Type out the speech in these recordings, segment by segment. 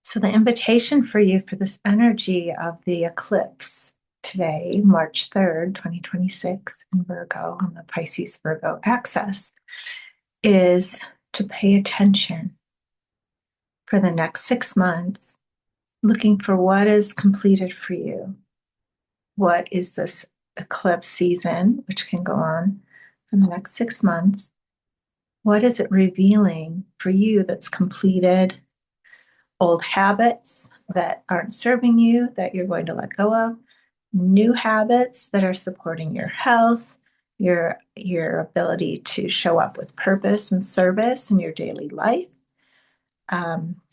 So the invitation for you for this energy of the eclipse today, March 3rd, 2026 in Virgo on the Pisces Virgo axis is to pay attention for the next 6 months, looking for what is completed for you. What is this eclipse season, which can go on for the next 6 months? What is it revealing for you that's completed? Old habits that aren't serving you that you're going to let go of, new habits that are supporting your health, your ability to show up with purpose and service in your daily life,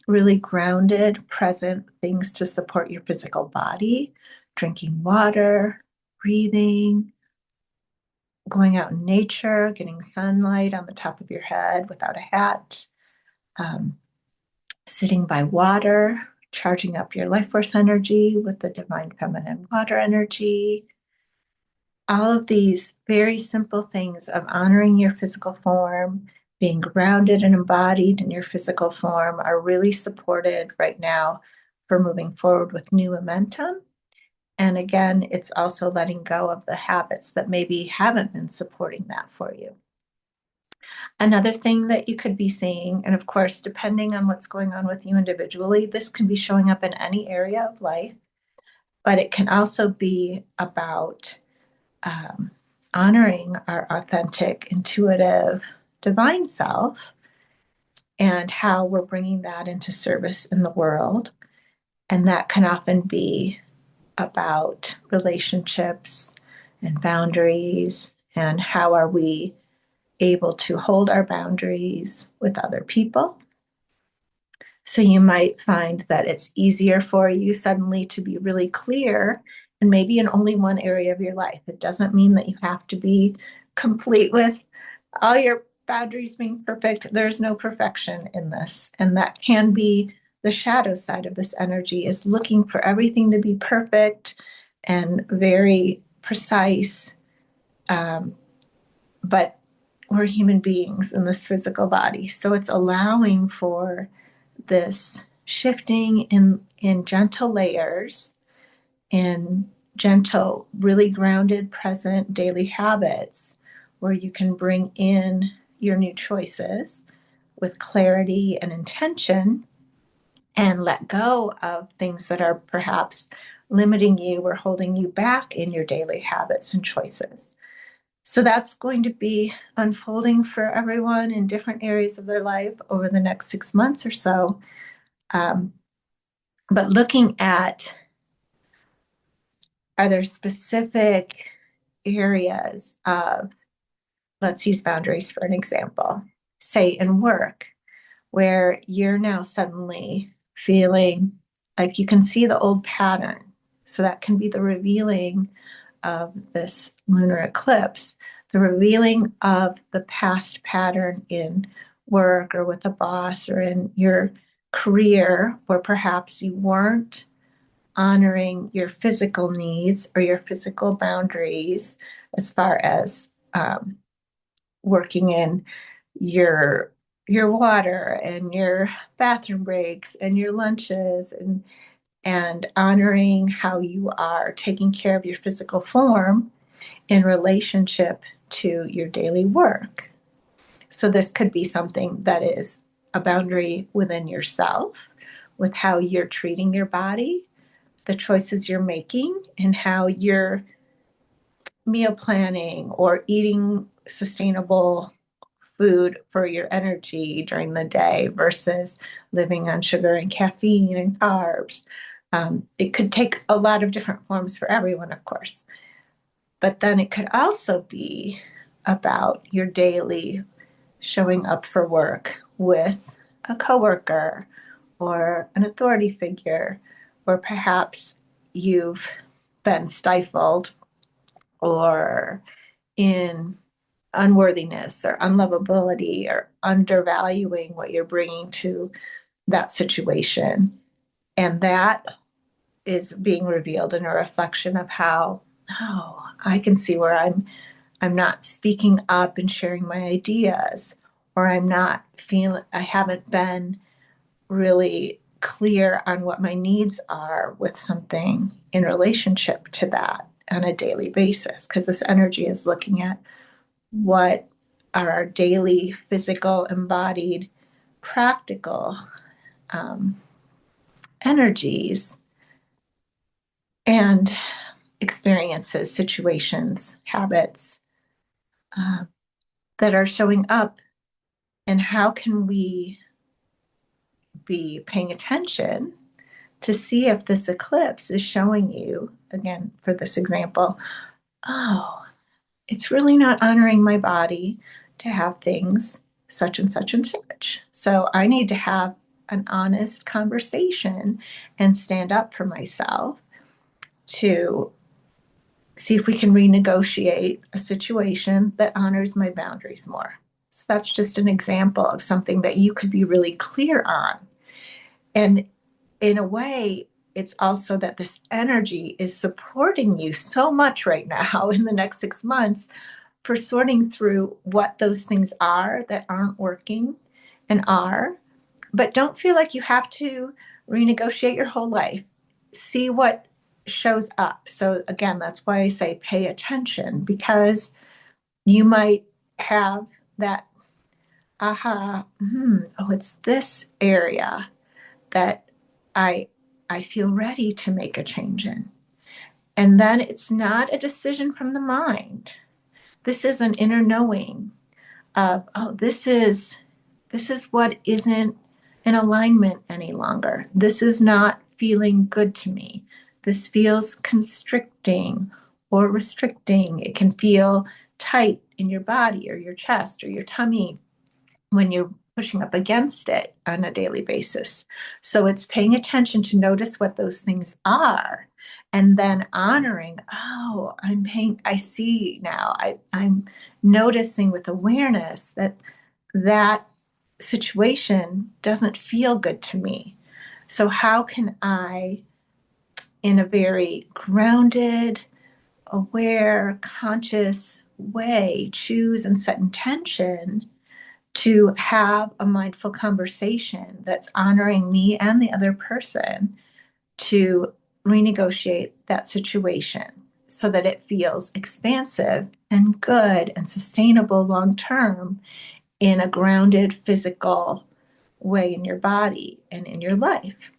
really grounded, present things to support your physical body, drinking water, breathing, going out in nature, getting sunlight on the top of your head without a hat, sitting by water, charging up your life force energy with the divine feminine water energy. All of these very simple things of honoring your physical form, being grounded and embodied in your physical form are really supported right now for moving forward with new momentum. And again, it's also letting go of the habits that maybe haven't been supporting that for you. Another thing that you could be seeing, and of course, depending on what's going on with you individually, this can be showing up in any area of life, but it can also be about honoring our authentic, intuitive, divine self and how we're bringing that into service in the world. And that can often be about relationships and boundaries and how are we able to hold our boundaries with other people. So you might find that it's easier for you suddenly to be really clear and maybe in only one area of your life. It doesn't mean that you have to be complete with all your boundaries being perfect. There's no perfection in this. And that can be the shadow side of this energy, is looking for everything to be perfect and very precise. But we're human beings in this physical body. So it's allowing for this shifting in gentle layers, in gentle, really grounded, present daily habits where you can bring in your new choices with clarity and intention and let go of things that are perhaps limiting you or holding you back in your daily habits and choices. So that's going to be unfolding for everyone in different areas of their life over the next 6 months or so. But looking at, are there specific areas of, let's use boundaries for an example, say in work, where you're now suddenly feeling like you can see the old pattern. So that can be the revealing of this lunar eclipse, the revealing of the past pattern in work or with a boss or in your career where perhaps you weren't honoring your physical needs or your physical boundaries as far as working in your water and your bathroom breaks and your lunches and honoring how you are taking care of your physical form in relationship to your daily work. So this could be something that is a boundary within yourself with how you're treating your body, the choices you're making, and how you're meal planning or eating sustainable food for your energy during the day versus living on sugar and caffeine and carbs. It could take a lot of different forms for everyone, of course. But then it could also be about your daily showing up for work with a coworker or an authority figure, or perhaps you've been stifled or in unworthiness or unlovability or undervaluing what you're bringing to that situation. And that is being revealed in a reflection of how, oh, I can see where I'm not speaking up and sharing my ideas, or I haven't been really clear on what my needs are with something in relationship to that on a daily basis. Because this energy is looking at what are our daily physical, embodied, practical energies and experiences, situations, habits that are showing up, and how can we be paying attention to see if this eclipse is showing you, again, for this example, oh, it's really not honoring my body to have things such and such and such. So I need to have an honest conversation and stand up for myself to see if we can renegotiate a situation that honors my boundaries more. So that's just an example of something that you could be really clear on. And in a way, it's also that this energy is supporting you so much right now in the next 6 months for sorting through what those things are that aren't working and are, but don't feel like you have to renegotiate your whole life. See what shows up. So again, that's why I say pay attention, because you might have that aha, oh, it's this area that I I feel ready to make a change in. And then it's not a decision from the mind. This is an inner knowing of, oh, this is what isn't in alignment any longer. This is not feeling good to me. This feels constricting or restricting. It can feel tight in your body or your chest or your tummy when you're pushing up against it on a daily basis. So it's paying attention to notice what those things are, and then honoring, oh, I see now, I'm noticing with awareness that that situation doesn't feel good to me. So how can I, in a very grounded, aware, conscious way, choose and set intention to have a mindful conversation that's honoring me and the other person to renegotiate that situation so that it feels expansive and good and sustainable long term in a grounded physical way in your body and in your life.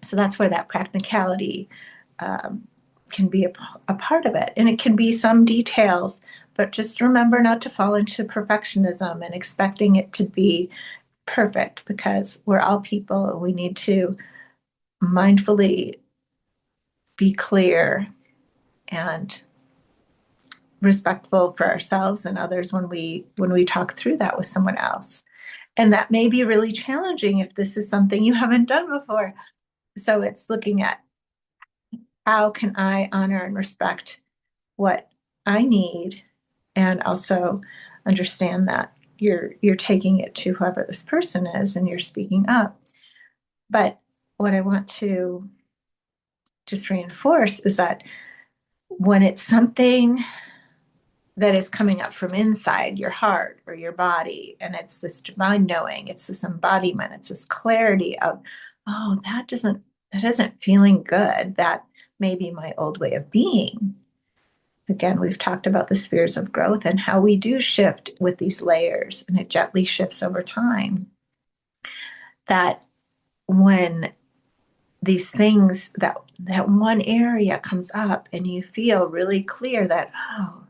So that's where that practicality can be a part of it. And it can be some details, but just remember not to fall into perfectionism and expecting it to be perfect, because we're all people and we need to mindfully be clear and respectful for ourselves and others when we talk through that with someone else. And that may be really challenging if this is something you haven't done before. So it's looking at, how can I honor and respect what I need, and also understand that you're taking it to whoever this person is and you're speaking up. But what I want to just reinforce is that when it's something that is coming up from inside your heart or your body, and it's this divine knowing, it's this embodiment, it's this clarity of, oh, that isn't feeling good. That may be my old way of being. Again, we've talked about the spheres of growth and how we do shift with these layers, and it gently shifts over time. That when these things, that one area comes up and you feel really clear that, oh,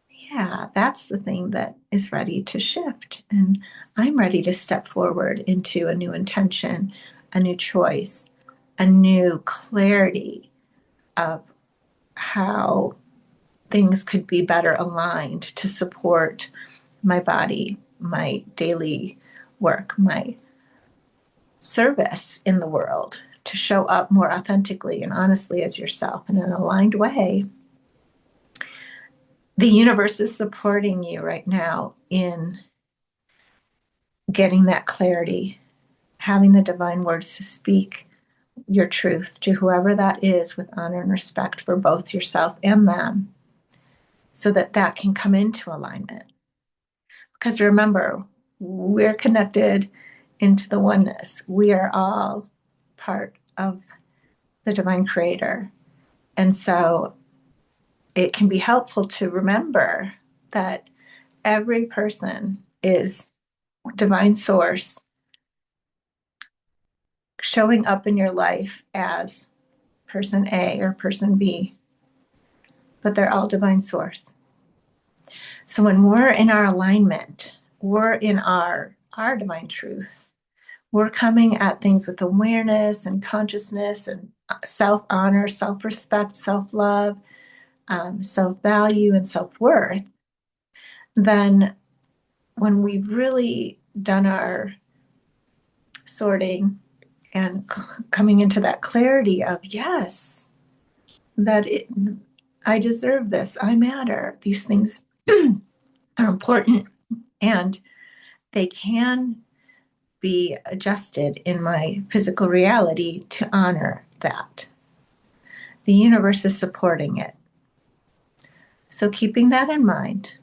yeah, that's the thing that is ready to shift. And I'm ready to step forward into a new intention, a new choice, a new clarity of how things could be better aligned to support my body, my daily work, my service in the world, to show up more authentically and honestly as yourself in an aligned way. The universe is supporting you right now in getting that clarity, having the divine words to speak your truth to whoever that is with honor and respect for both yourself and them, so that that can come into alignment. Because remember, we're connected into the oneness. We are all part of the divine creator. And so it can be helpful to remember that every person is divine source showing up in your life as person A or person B, but they're all divine source. So when we're in our alignment, we're in our divine truth. We're coming at things with awareness and consciousness and self-honor, self-respect, self-love, self-value, and self-worth. Then when we've really done our sorting and coming into that clarity of, yes, I deserve this, I matter, these things are important, and they can be adjusted in my physical reality to honor that. The universe is supporting it. So keeping that in mind.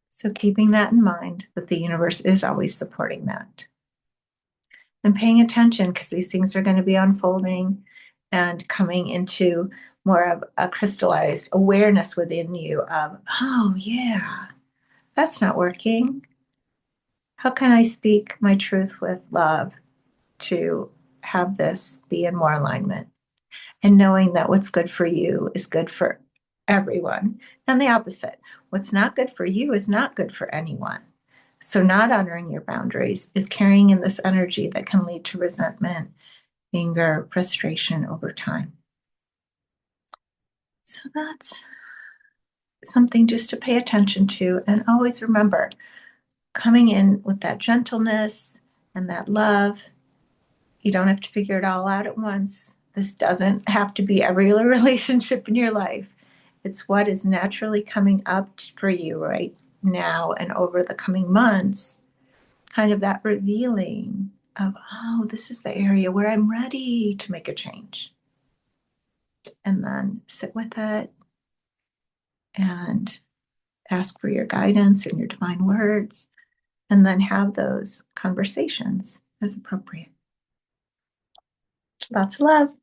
So keeping that in mind, that the universe is always supporting that. And paying attention, because these things are going to be unfolding and coming into more of a crystallized awareness within you of, oh yeah, that's not working. How can I speak my truth with love to have this be in more alignment? And knowing that what's good for you is good for everyone. And the opposite. What's not good for you is not good for anyone. So not honoring your boundaries is carrying in this energy that can lead to resentment, anger, frustration over time. So that's something just to pay attention to. And always remember, coming in with that gentleness and that love, you don't have to figure it all out at once. This doesn't have to be every relationship in your life. It's what is naturally coming up for you right now and over the coming months, kind of that revealing of, oh, this is the area where I'm ready to make a change. And then sit with it and ask for your guidance and your divine words, and then have those conversations as appropriate. Lots of love.